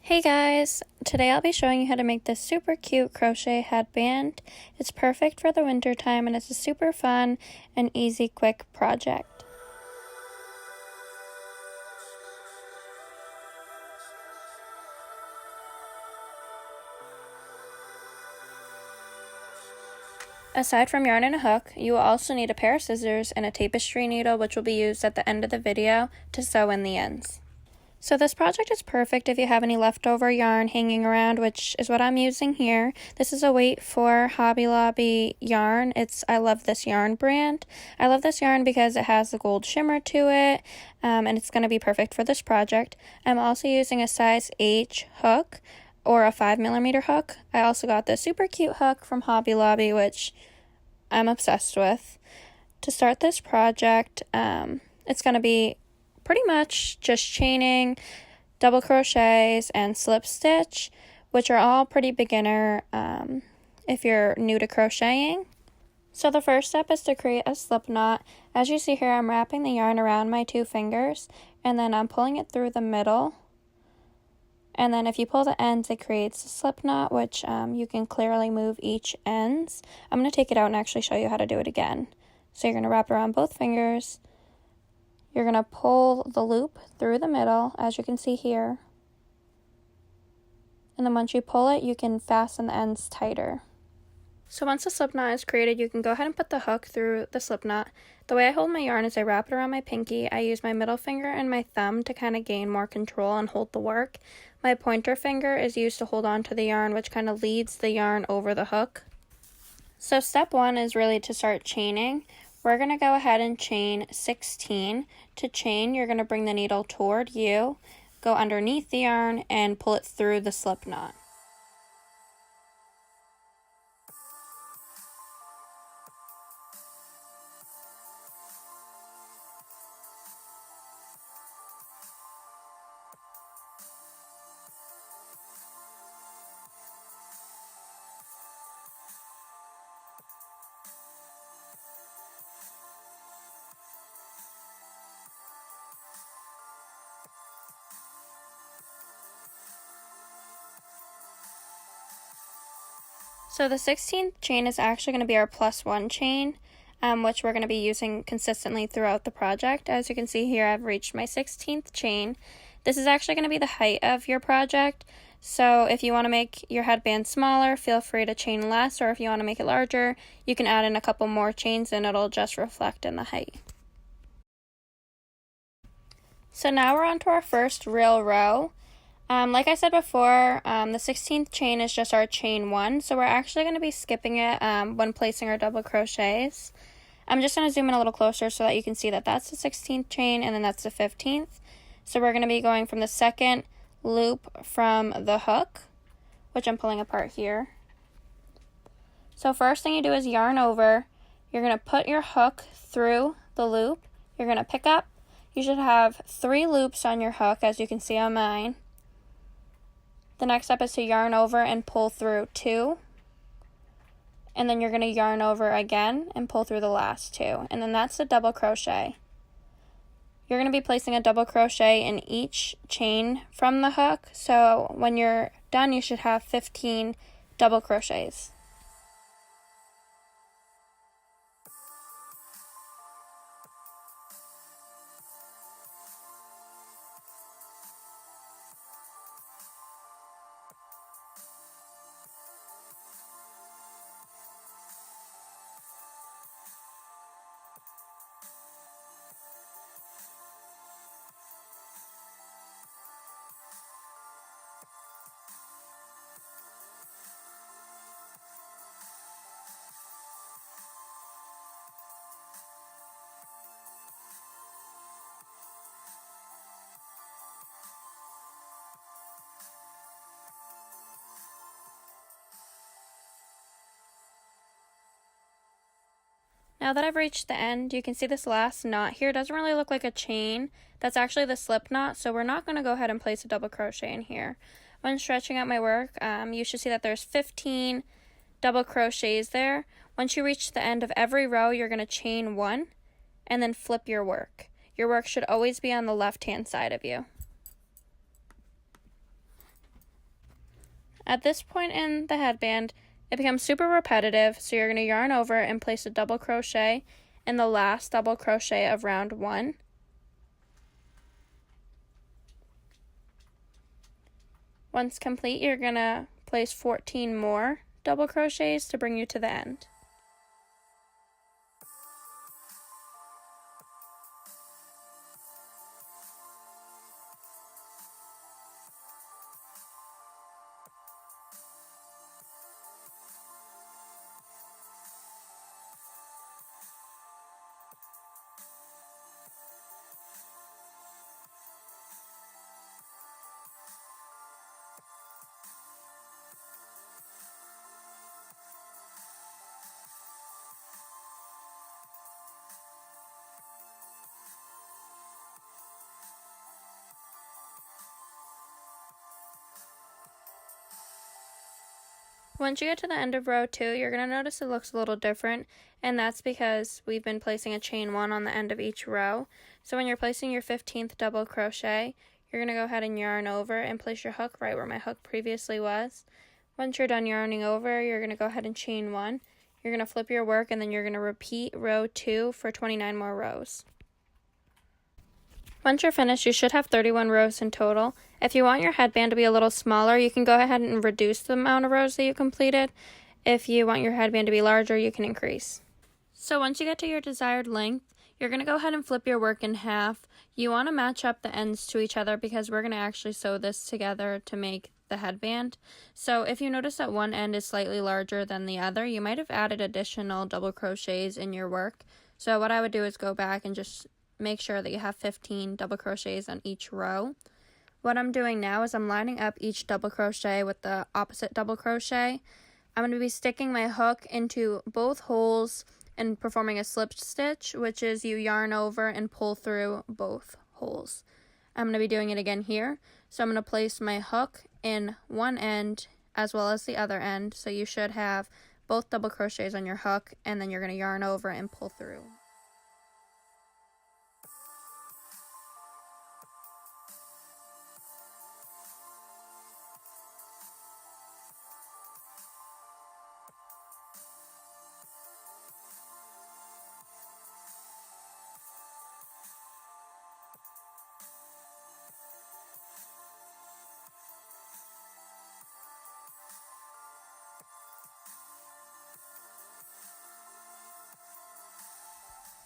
Hey guys, today I'll be showing you how to make this super cute crochet headband. It's perfect for the winter time and it's a super fun and easy quick project. Aside from yarn and a hook, you will also need a pair of scissors and a tapestry needle, which will be used at the end of the video to sew in the ends. So this project is perfect if you have any leftover yarn hanging around, which is what I'm using here. This is a Wait for Hobby Lobby yarn. I love this yarn brand. I love this yarn because it has the gold shimmer to it, and it's going to be perfect for this project. I'm also using a size H hook or a 5mm hook. I also got this super cute hook from Hobby Lobby, which I'm obsessed with. To start this project, it's going to be pretty much just chaining, double crochets, and slip stitch, which are all pretty beginner if you're new to crocheting. So the first step is to create a slip knot. As you see here, I'm wrapping the yarn around my 2 fingers, and then I'm pulling it through the middle. And then if you pull the ends, it creates a slip knot, which you can clearly move each ends. I'm going to take it out and actually show you how to do it again. So you're going to wrap it around both fingers. You're going to pull the loop through the middle, as you can see here. And then once you pull it, you can fasten the ends tighter. So once the slip knot is created, you can go ahead and put the hook through the slip knot. The way I hold my yarn is I wrap it around my pinky. I use my middle finger and my thumb to kind of gain more control and hold the work. My pointer finger is used to hold on to the yarn, which kind of leads the yarn over the hook. So step 1 is really to start chaining. We're going to go ahead and chain 16. To chain, you're going to bring the needle toward you, go underneath the yarn, and pull it through the slip knot. So the 16th chain is actually going to be our +1 chain, which we're going to be using consistently throughout the project. As you can see here, I've reached my 16th chain. This is actually going to be the height of your project, so if you want to make your headband smaller, feel free to chain less, or if you want to make it larger, you can add in a couple more chains and it'll just reflect in the height. So now we're on to our first real row. Like I said before, the 16th chain is just our chain 1, so we're actually going to be skipping it when placing our double crochets. I'm just going to zoom in a little closer so that you can see that that's the 16th chain and then that's the 15th. So we're going to be going from the second loop from the hook, which I'm pulling apart here. So first thing you do is yarn over. You're going to put your hook through the loop. You're going to pick up. You should have 3 loops on your hook, as you can see on mine. The next step is to yarn over and pull through 2. And then you're going to yarn over again and pull through the last 2. And then that's the double crochet. You're going to be placing a double crochet in each chain from the hook. So when you're done, you should have 15 double crochets. Now that I've reached the end, you can see this last knot here doesn't really look like a chain. That's actually the slip knot, so we're not going to go ahead and place a double crochet in here. When stretching out my work, you should see that there's 15 double crochets there. Once you reach the end of every row, you're going to chain 1 and then flip your work. Your work should always be on the left-hand side of you. At this point in the headband, it becomes super repetitive, so you're going to yarn over and place a double crochet in the last double crochet of round 1. Once complete, you're going to place 14 more double crochets to bring you to the end. Once you get to the end of row 2, you're going to notice it looks a little different, and that's because we've been placing a chain 1 on the end of each row. So when you're placing your 15th double crochet, you're going to go ahead and yarn over and place your hook right where my hook previously was. Once you're done yarning over, you're going to go ahead and chain 1. You're going to flip your work, and then you're going to repeat row 2 for 29 more rows. Once you're finished, you should have 31 rows in total. If you want your headband to be a little smaller, you can go ahead and reduce the amount of rows that you completed. If you want your headband to be larger, you can increase. So once you get to your desired length, you're going to go ahead and flip your work in half. You want to match up the ends to each other because we're going to actually sew this together to make the headband. So if you notice that one end is slightly larger than the other, you might have added additional double crochets in your work. So what I would do is go back and just make sure that you have 15 double crochets on each row. What I'm doing now is I'm lining up each double crochet with the opposite double crochet. I'm going to be sticking my hook into both holes and performing a slip stitch, which is you yarn over and pull through both holes. I'm going to be doing it again here. So I'm going to place my hook in one end as well as the other end. So you should have both double crochets on your hook, and then you're going to yarn over and pull through.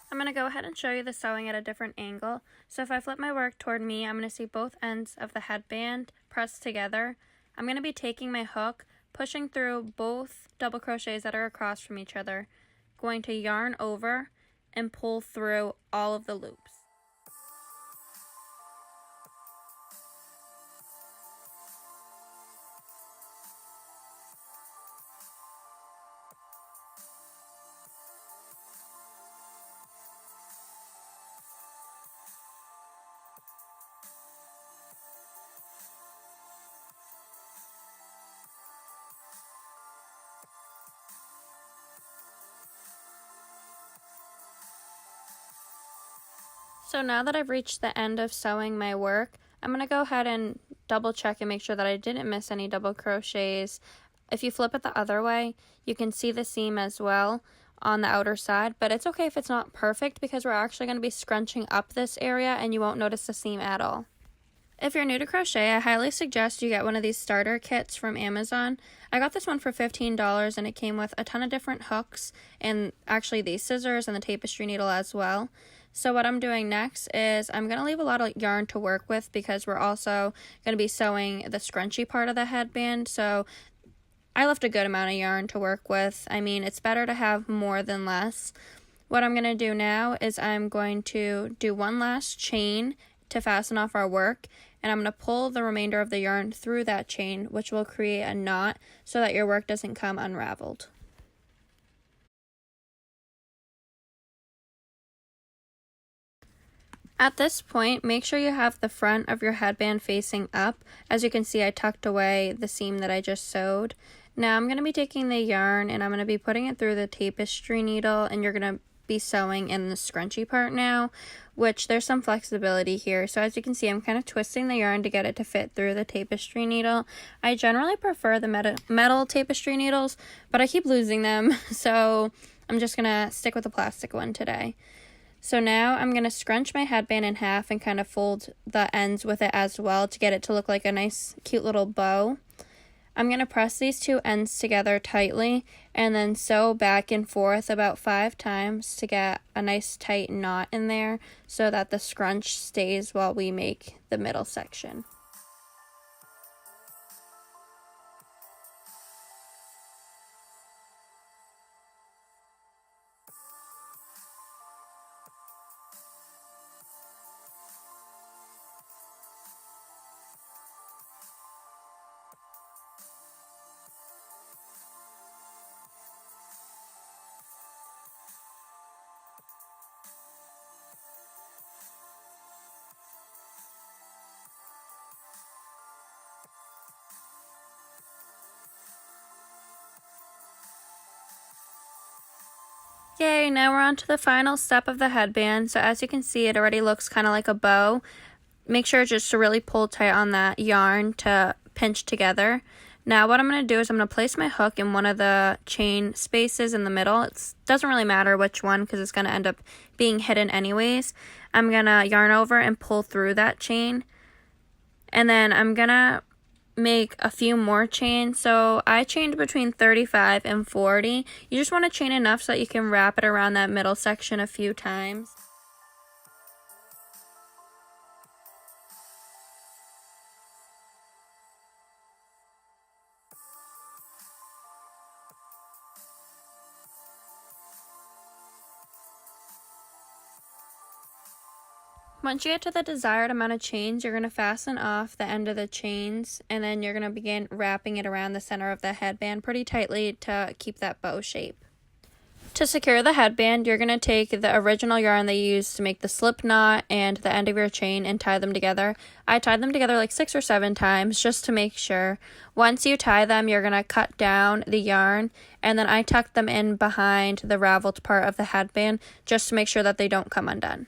I'm going to go ahead and show you the sewing at a different angle. So if I flip my work toward me, I'm going to see both ends of the headband pressed together. I'm going to be taking my hook, pushing through both double crochets that are across from each other, going to yarn over and pull through all of the loops. So now that I've reached the end of sewing my work, I'm going to go ahead and double check and make sure that I didn't miss any double crochets. If you flip it the other way, you can see the seam as well on the outer side, but it's okay if it's not perfect because we're actually going to be scrunching up this area and you won't notice the seam at all. If you're new to crochet, I highly suggest you get one of these starter kits from Amazon. I got this one for $15 and it came with a ton of different hooks and actually these scissors and the tapestry needle as well. So what I'm doing next is I'm going to leave a lot of yarn to work with because we're also going to be sewing the scrunchie part of the headband. So I left a good amount of yarn to work with. I mean, it's better to have more than less. What I'm going to do now is I'm going to do one last chain to fasten off our work, and I'm going to pull the remainder of the yarn through that chain, which will create a knot so that your work doesn't come unraveled. At this point, make sure you have the front of your headband facing up. As you can see, I tucked away the seam that I just sewed. Now I'm going to be taking the yarn and I'm going to be putting it through the tapestry needle, and you're going to be sewing in the scrunchie part now, which there's some flexibility here. So as you can see, I'm kind of twisting the yarn to get it to fit through the tapestry needle. I generally prefer the metal tapestry needles, but I keep losing them, so I'm just gonna stick with the plastic one today. So now I'm going to scrunch my headband in half and kind of fold the ends with it as well to get it to look like a nice cute little bow. I'm going to press these two ends together tightly and then sew back and forth about 5 times to get a nice tight knot in there so that the scrunch stays while we make the middle section. Yay, now we're on to the final step of the headband. So as you can see, it already looks kind of like a bow. Make sure just to really pull tight on that yarn to pinch together. Now what I'm going to do is I'm going to place my hook in one of the chain spaces in the middle. It doesn't really matter which one because it's going to end up being hidden anyways. I'm going to yarn over and pull through that chain. And then I'm going to make a few more chains. So I chained between 35 and 40. You just want to chain enough so that you can wrap it around that middle section a few times. Once you get to the desired amount of chains, you're going to fasten off the end of the chains, and then you're going to begin wrapping it around the center of the headband pretty tightly to keep that bow shape. To secure the headband, you're going to take the original yarn that you used to make the slip knot and the end of your chain and tie them together. I tied them together like 6 or 7 times just to make sure. Once you tie them, you're going to cut down the yarn, and then I tucked them in behind the raveled part of the headband just to make sure that they don't come undone.